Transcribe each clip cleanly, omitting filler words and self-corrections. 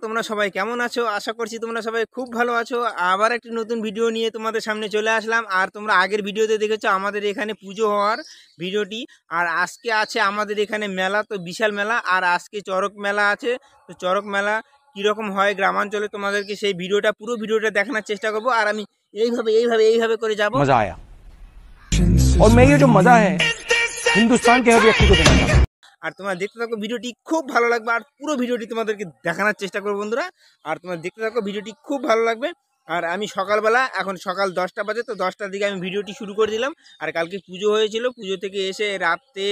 তোমরা সবাই কেমন আছো? আশা করছি তোমরা সবাই খুব ভালো আছো। আবার একটি নতুন ভিডিও নিয়ে তোমাদের সামনে চলে আসলাম। আর তোমরা আগের ভিডিওতে দেখেছো আমাদের এখানে পুজো হওয়ার ভিডিওটি। আর আজকে আছে আমাদের এখানে মেলা, তো বিশাল মেলা। আর আজকে চড়ক মেলা আছে। তো চড়ক মেলা কীরকম হয় গ্রামাঞ্চলে তোমাদেরকে সেই ভিডিওটা, পুরো ভিডিওটা দেখানোর চেষ্টা করবো। আর আমি এইভাবে করে যাবো। मजा आया और मैं ये जो मजा है हिंदुस्तान के हर व्यक्ति को देना चाहता हूं। আর তোমরা দেখতে থাকো, ভিডিওটি খুব ভালো লাগবে। আর পুরো ভিডিওটি তোমাদেরকে দেখানোর চেষ্টা করবো বন্ধুরা। আর তোমরা দেখতে থাকো, ভিডিওটি খুব ভালো লাগবে। আর আমি সকালবেলা, এখন সকাল 10টা বাজে, তো 10টার দিকে আমি ভিডিওটি শুরু করে দিলাম। আর কালকে পুজো হয়েছিল, পুজো থেকে এসে রাতে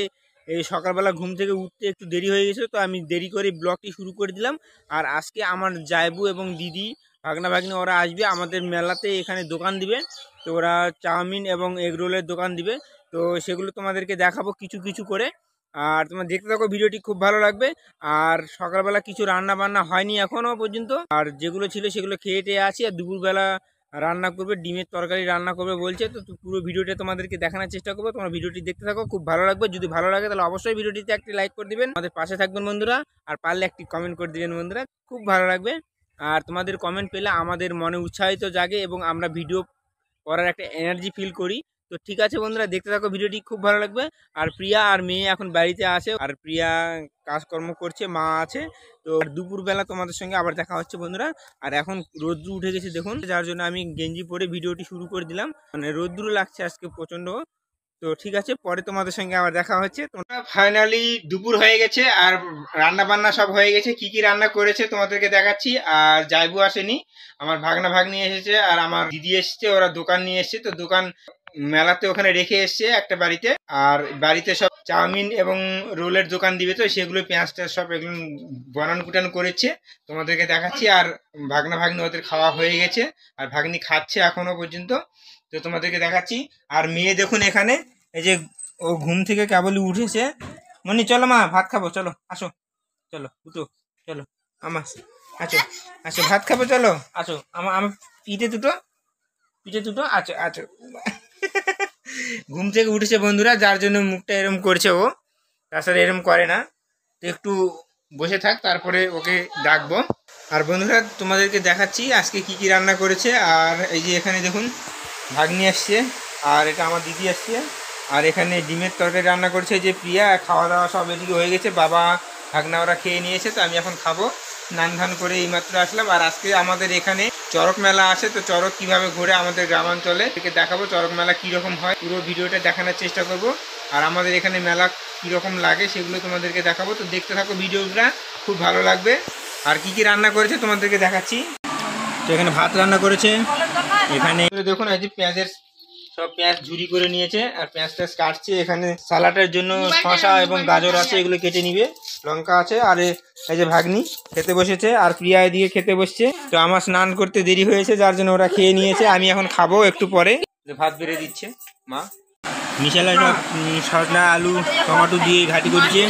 এই সকালবেলা ঘুম থেকে উঠতে একটু দেরি হয়ে গেছিলো, তো আমি দেরি করে ব্লগটি শুরু করে দিলাম। আর আজকে আমার জায়বু এবং দিদি, ভাগনা ভাগ্নি ওরা আসবে আমাদের মেলাতে, এখানে দোকান দিবে। তো ওরা চাউমিন এবং এগরোলের দোকান দিবে। তো সেগুলো তোমাদেরকে দেখাবো কিছু কিছু করে। আর তোমরা দেখতে থাকো, ভিডিওটি খুব ভালো লাগবে। আর সকালবেলা কিছু রান্না বান্না হয়নি এখনো পর্যন্ত, আর যেগুলো ছিল সেগুলো খেয়ে টেয়ে আছি। আর দুপুরবেলা রান্না করবে, ডিমের তরকারি রান্না করবে বলছে। তো পুরো ভিডিওটা তোমাদেরকে দেখানোর চেষ্টা করবো। তোমরা ভিডিওটি দেখতে থাকো, খুব ভালো লাগবে। যদি ভালো লাগে তাহলে অবশ্যই ভিডিওটিতে একটি লাইক করে দিবেন, আমাদের পাশে থাকবেন বন্ধুরা। আর পারলে একটি কমেন্ট করে দিবেন বন্ধুরা, খুব ভালো লাগবে। আর তোমাদের কমেন্ট পেলে আমাদের মনে উৎসাহিত জাগে এবং আমরা ভিডিও করার একটা এনার্জি ফিল করি। তো ঠিক আছে বন্ধুরা, দেখতে থাকো, ভিডিওটি খুব ভালো লাগবে। আর প্রিয়া আর মেয়ে এখন বাড়িতে আছে, আর প্রিয়া কাজকর্ম করছে, মা আছে। তো দুপুরবেলা তোমাদের সঙ্গে আবার দেখা হচ্ছে বন্ধুরা। আর এখন রোদ্রু উঠে গেছে দেখুন, যার জন্য আমি গেঞ্জি পরে ভিডিওটি শুরু করে দিলাম। মানে রোদ্রু লাগছে আজকে প্রচণ্ড। তো ঠিক আছে, পরে তোমাদের সঙ্গে আবার দেখা হচ্ছে। তোমরা ফাইনালি দুপুর হয়ে গেছে, আর রান্না বান্না সব হয়ে গেছে। কি কি রান্না করেছে তোমাদেরকে দেখাচ্ছি। আর জাইবু আসেনি, আমার ভাগনা ভাগ্নি এসেছে, আর আমার দিদি এসেছে। ওরা দোকান নিয়ে এসছে, তো দোকান মেলাতে ওখানে রেখে এসছে একটা বাড়িতে। আর বাড়িতে সব চাউমিন এবং রোলের দোকান দিবে, তো সেগুলো পেঁয়াজ টেঁয়াজ সব এগুলো বানান কুটান করেছে, তোমাদেরকে দেখাচ্ছি। আর ভাগনা ভাগ্নি ওদের খাওয়া হয়ে গেছে, আর ভাগ্নি খাচ্ছে এখনো পর্যন্ত, তো তোমাদেরকে দেখাচ্ছি। আর মেয়ে দেখুন এখানে, এই যে ও ঘুম থেকে কেবলই উঠেছে। মনি চলো মা, ভাত খাবো, চলো আসো, চলো দুটো, চলো আমার আছো, আছো ভাত খাবো, চলো আসো আমার পিঠে দুটো, আছো আছো। ঘুম থেকে উঠেছে বন্ধুরা, যার জন্য মুখটা এরম করছে ও, তাছাড়া এরম করে না। তো একটু বসে থাক, তারপরে ওকে ডাকবো। আর বন্ধুরা তোমাদেরকে দেখাচ্ছি আজকে কি কি রান্না করেছে। আর এই যে এখানে দেখুন ভাগ্নি আসছে, আর এটা আমার দিদি আসছে। আর এখানে ডিমের তরকারি রান্না করছে যে প্রিয়া। খাওয়া দাওয়া সব এদিকে হয়ে গেছে, বাবা ভাগনা ওরা খেয়ে নিয়েছে। তো আমি এখন খাবো, স্নান ধান করে এইমাত্র আসলাম। আর আজকে আমাদের এখানে চড়ক মেলা আছে, তো চড়ক কিভাবে ঘুরে আমাদের গ্রামাঞ্চলে থেকে দেখাবো, চড়ক মেলা কীরকম হয় পুরো ভিডিওটা দেখানোর চেষ্টা করব। আর আমাদের এখানে মেলা কীরকম লাগে সেগুলো তোমাদেরকে দেখাবো। তো দেখতে থাকো ভিডিওটা, খুব ভালো লাগবে। আর কি কি রান্না করেছে তোমাদেরকে দেখাচ্ছি। তো এখানে ভাত রান্না করেছে, এখানে দেখুন এই যে পেঁয়াজের সব পেঁয়াজ ঝুরি করে নিয়েছে, আর পেঁয়াজ টেঁয়াজ কাটছে। এখানে সালাডের জন্য শসা এবং গাজর আছে, এগুলো কেটে নিবে, লঙ্কা আছে। আর এই যে ভাগ্নি খেতে বসেছে, আর প্রিয়া এদিকে খেতে বসছে। তো আমার স্নান করতে দেরি হয়েছে, যার জন্য ওরা খেয়ে নিয়েছে। আমি এখন খাবো একটু পরে। ভাত বেড়ে দিচ্ছে মা, মিশালা সব সজনা আলু টমেটো দিয়ে ঘাটি করছে,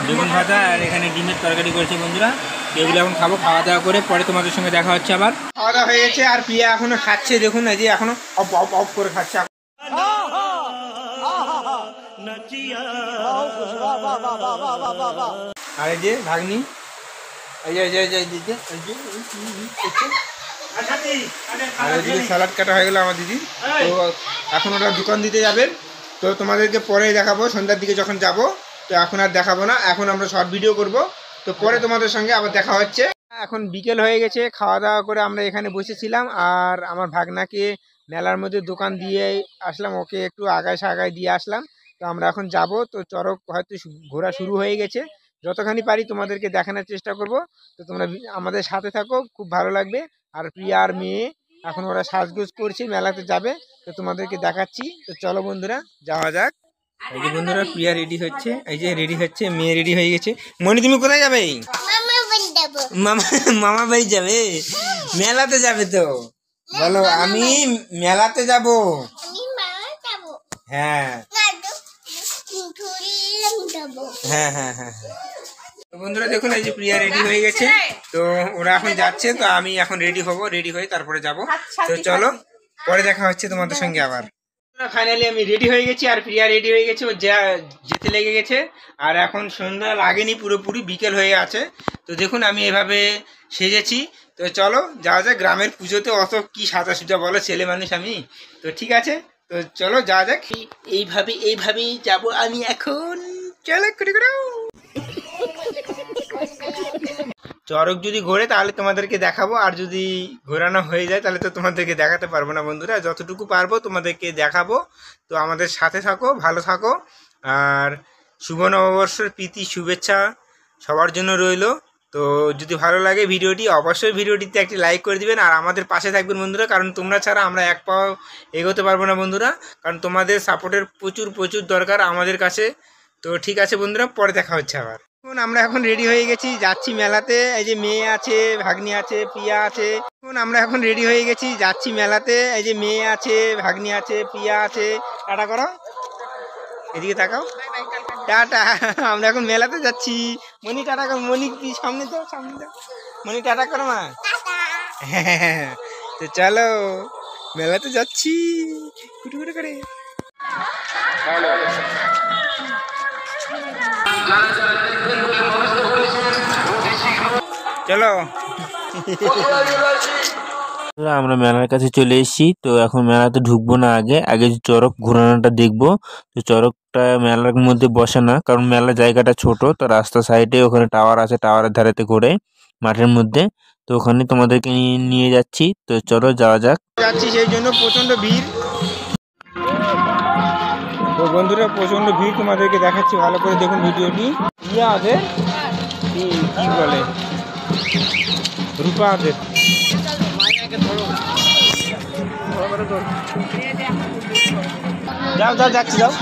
বেগুন ভাজা, আর এখানে ডিমের তরকারি করেছে বন্ধুরা। এগুলো এখন খাবো, খাওয়া দাওয়া করে পরে তোমাদের সঙ্গে দেখা হচ্ছে আবার। খাওয়া দাওয়া হয়ে গেছে, আর প্রিয়া এখনো খাচ্ছে দেখুন, এই যে এখনো অফ অফ অফ করে খাচ্ছে। আর এই যে ভাগ্নি, এই যে আর এদিকে স্যালাড কাটা হয়ে গেল আমার দিদি। তো এখন ওরা দোকান দিতে যাবে, তো তোমাদেরকে পরে দেখাবো সন্ধ্যার দিকে যখন যাব। তো এখন আর দেখাবো না, এখন আমরা শর্ট ভিডিও করব। তো পরে তোমাদের সঙ্গে আবার দেখা হচ্ছে। এখন বিকেল হয়ে গেছে, খাওয়া দাওয়া করে আমরা এখানে বসেছিলাম। আর আমার ভাগনাকে মেলার মধ্যে দোকান দিয়ে আসলাম, ওকে একটু আগায় দিয়ে আসলাম। তো আমরা এখন যাব। তো চড়ক হয়তো ঘোরা শুরু হয়ে গেছে, যতখানি পারি তোমাদেরকে দেখানোর চেষ্টা করব। তো তোমরা আমাদের সাথে থাকো, খুব ভালো লাগবে। আর প্রিয়া আর মেয়ে এখন ওরা সাজগোজ করছে, মেলাতে যাবে, তো তোমাদেরকে দেখাচ্ছি। তো চলো বন্ধুরা যাওয়া যাক। এই যে বন্ধুরা প্রিয়া রেডি হচ্ছে, এই যে রেডি হচ্ছে, মেয়ে রেডি হয়ে গেছে। মনি তুমি কোথায় যাবে? মামা বাড়ি যাবে, মেলাতে যাবে। তো বলো আমি মেলাতে যাব। হ্যাঁ হ্যাঁ হ্যাঁ হ্যাঁ। তো বন্ধুরা দেখুন এই যে প্রিয়া রেডি হয়ে গেছে, তো ওরা এখন যাচ্ছে। তো আমি এখন রেডি হব, রেডি হয়ে তারপরে যাব। তো চলো পরে দেখা হচ্ছে তোমাদের সঙ্গে আবার। ফাইনালি আমি রেডি হয়ে গেছি আর প্রিয়া রেডি হয়ে গেছে, ও যেতে লেগে গেছে। আর এখন সন্ধ্যা লাগেনি, পুরোপুরি বিকেল হয়ে আছে। তো দেখুন আমি এভাবে সেজেছি। তো চলো যাওয়া যাক, গ্রামের পুজোতে অত কি সাজা বলো, ছেলে মানুষ আমি। তো ঠিক আছে, তো চলো যাওয়া যাক। এইভাবেই যাব আমি এখন। চলো চড়ক যদি ঘোরে তাহলে তোমাদেরকে দেখাবো, আর যদি ঘোরানো হয়ে যায় তাহলে তো তোমাদেরকে দেখাতে পারবো না বন্ধুরা। যতটুকু পারবো তোমাদেরকে দেখাবো। তো আমাদের সাথে থাকো, ভালো থাকো। আর শুভ নববর্ষের প্রীতি শুভেচ্ছা সবার জন্য রইলো। তো যদি ভালো লাগে ভিডিওটি, অবশ্যই ভিডিওটিতে একটি লাইক করে দিবেন আর আমাদের পাশে থাকবেন বন্ধুরা, কারণ তোমরা ছাড়া আমরা এক পাও এগোতে পারবো না বন্ধুরা, কারণ তোমাদের সাপোর্টের প্রচুর দরকার আমাদের কাছে। তো ঠিক আছে বন্ধুরা, পরে দেখা হচ্ছে আবার। আমরা এখন রেডি হয়ে গেছি, যাচ্ছি মেলাতে। এই যে মেয়ে আছে, ভাগ্নি আছে, প্রিয়া আছে। আমরা এখন রেডি হয়ে গেছি, যাচ্ছি মেলাতে। এই যে মেয়ে আছে, ভাগ্নি আছে, প্রিয়া আছে। টাটা করো, এদিকে তাকাও, টাটা। আমরা এখন মেলাতে যাচ্ছি। মনি টাটা করো, মনি সামনে দাও, মনি টাটা করো মা। হ্যাঁ, তো চলো মেলাতে যাচ্ছি কুটুকুটু করে। চলো আমরা মেলার কাছে চলে এসেছি। তো এখন মেলাতে ঢুকবো না, আগে চড়ক ঘোরানোটা দেখবো। তো চড়কটা মেলার মধ্যে বসে না, কারণ মেলার জায়গাটা ছোট। তো রাস্তা সাইডে ওখানে টাওয়ার আছে, টাওয়ারের ধারেতে ঘোরে মাঠের মধ্যে। তো ওখানে তোমাদেরকে নিয়ে যাচ্ছি। তো চলো যাওয়া যাচ্ছি, সেই জন্য প্রচন্ড ভিড়। তো বন্ধুরা প্রচন্ড ভিড়, তোমাদেরকে দেখাচ্ছি ভালো করে দেখুন ভিডিওটি। ইয়া আছে কি বলে, রূপা আছে। যাও যাচ্ছি, যাও।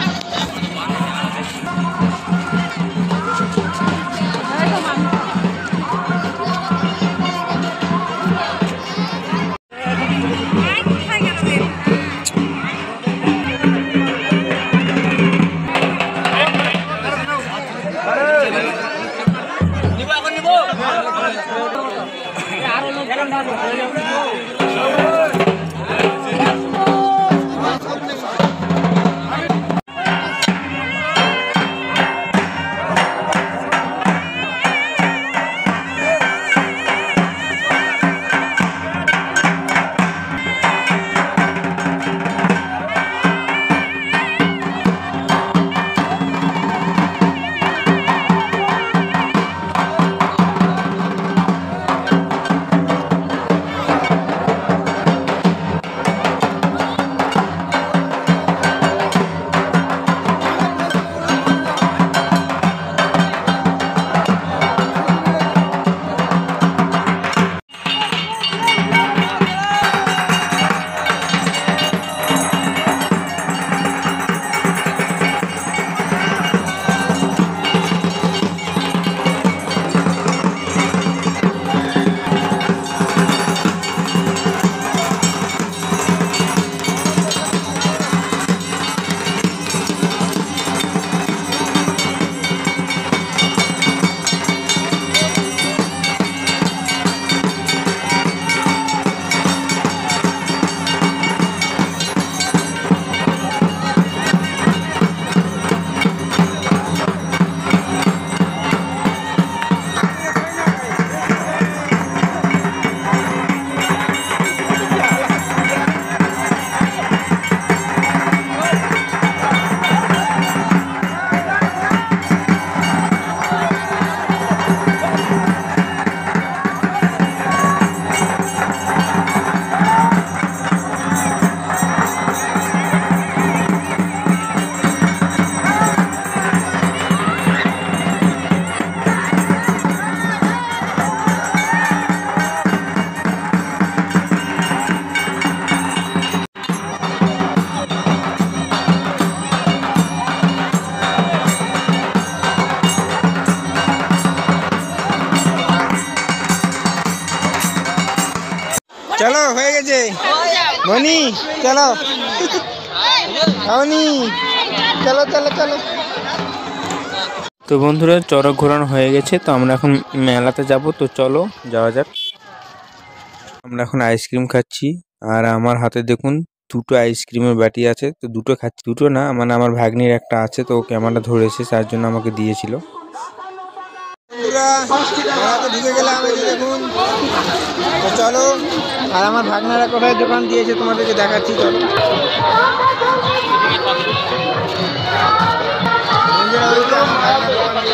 চলো হয়ে গেছে মনি, চলো মনি, চলো চলো চলো। তো বন্ধুরা চড়ক ঘোরানো হয়ে গেছে, তো আমরা এখন মেলাতে যাব। তো চলো যাওয়া যাক। আমরা এখন আইসক্রিম খাচ্ছি আর আমার হাতে দেখুন দুটো আইসক্রিমের বাটি আছে, তো দুটো খাচ্ছি। দুটো না, মানে আমার ভাগ্নির একটা আছে, তো ও ক্যামেরা ধরেছে, তার জন্য আমাকে দিয়েছিল। মেলাতে ঢুকে গেলাম, এই যে দেখুন। তো চলো, আর আমার ভাগনারা কোথায় দোকান দিয়েছে তোমাদেরকে দেখাচ্ছি, চলো। বন্ধুরা, ওই যে আমার ভাগনার দোকান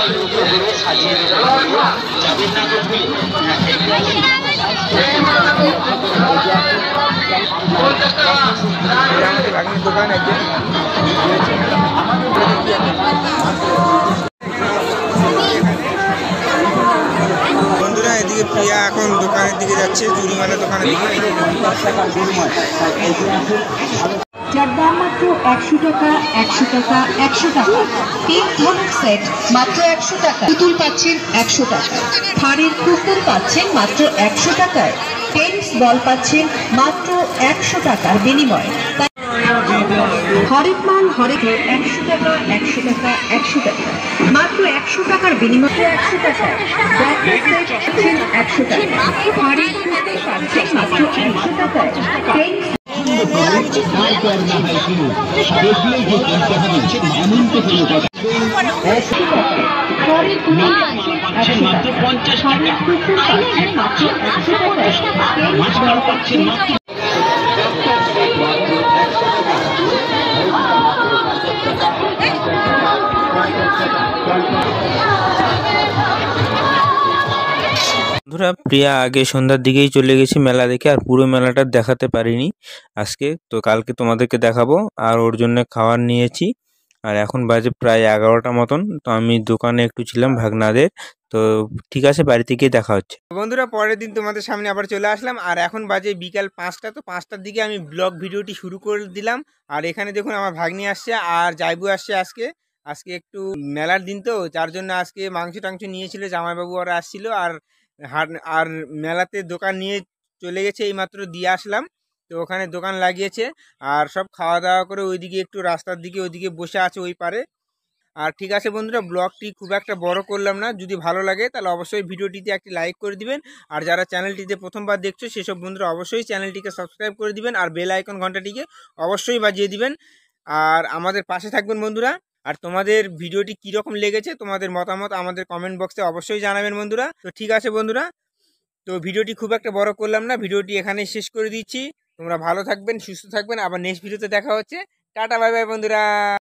আমাদের ভাগনার দোকান একজন বন্ধুরা। এদিকে প্রিয়া এখন দোকানের দিকে যাচ্ছে, চুরিমালা দোকানের দিকে। যার দাম মাত্র 100 টাকা, 100 টাকা, 100 টাকা। কেক ধনুক সেট মাত্র 100 টাকা। পুতুল পাচ্ছেন 100 টাকা। থাড়ির পুতুল পাচ্ছেন মাত্র 100 টাকায়। টেনিস বল পাচ্ছেন মাত্র 100 টাকার বিনিময়ে। হরেক মাল হরেক 100 টাকা, 100 টাকা, 100 টাকা। মাত্র 100 টাকার বিনিময়ে 100 টাকা। 100 টাকা। থাড়ির পুতুল পাচ্ছেন মাত্র 100 টাকায়। টেনিস মাত্র 50 টাকা। বন্ধুরা, প্রিয়া আগে সন্ধ্যার দিকেই চলে গেছি মেলা দেখে, আর পুরো মেলাটা দেখাতে পারিনি আজকে। তো কালকে তোমাদেরকে দেখাবো। আর ওর জন্য খাবার নিয়েছি। আর এখন বাজে প্রায় 11টা মতন। তো আমি দোকানে একটু ছিলাম ভাগনাদের। তো ঠিক আছে, বাড়িতে গিয়ে দেখা হচ্ছে। বন্ধুরা, পরের দিন তোমাদের সামনে আবার চলে আসলাম। আর এখন বাজে বিকাল 5টা। তো 5টার দিকে আমি ব্লগ ভিডিওটি শুরু করে দিলাম। আর এখানে দেখুন আমার ভাগ্নি আসছে আর জাইবু আসছে। আজকে একটু মেলার দিন, তো যার জন্য আজকে মাংস টাংস নিয়েছিল, জামাইবাবু ওরা আসছিল। আর মেলাতে দোকান নিয়ে চলে গেছে, এইমাত্র দিয়ে আসলাম। তো ওখানে দোকান লাগিয়েছে আর সব খাওয়া দাওয়া করে ওইদিকে একটু রাস্তার দিকে ওইদিকে বসে আছে ওই পারে। আর ঠিক আছে বন্ধুরা, ব্লগটি খুব একটা বড় করলাম না। যদি ভালো লাগে তাহলে অবশ্যই ভিডিওটিতে একটি লাইক করে দিবেন। আর যারা চ্যানেলটিতে প্রথমবার দেখছো সেসব বন্ধুরা অবশ্যই চ্যানেলটিকে সাবস্ক্রাইব করে দিবেন আর বেল আইকন ঘন্টাটিকে অবশ্যই বাজিয়ে দিবেন। আর আমাদের পাশে থাকবেন বন্ধুরা। আর তোমাদের ভিডিওটি কীরকম লেগেছে তোমাদের মতামত আমাদের কমেন্ট বক্সে অবশ্যই জানাবেন বন্ধুরা। তো ঠিক আছে বন্ধুরা, তো ভিডিওটি খুব একটা বড় করলাম না, ভিডিওটি এখানেই শেষ করে দিচ্ছি। তোমরা ভালো থাকবেন, সুস্থ থাকবেন, আবার নেক্সট ভিডিওতে দেখা হচ্ছে। টাটা, বাই বাই বন্ধুরা।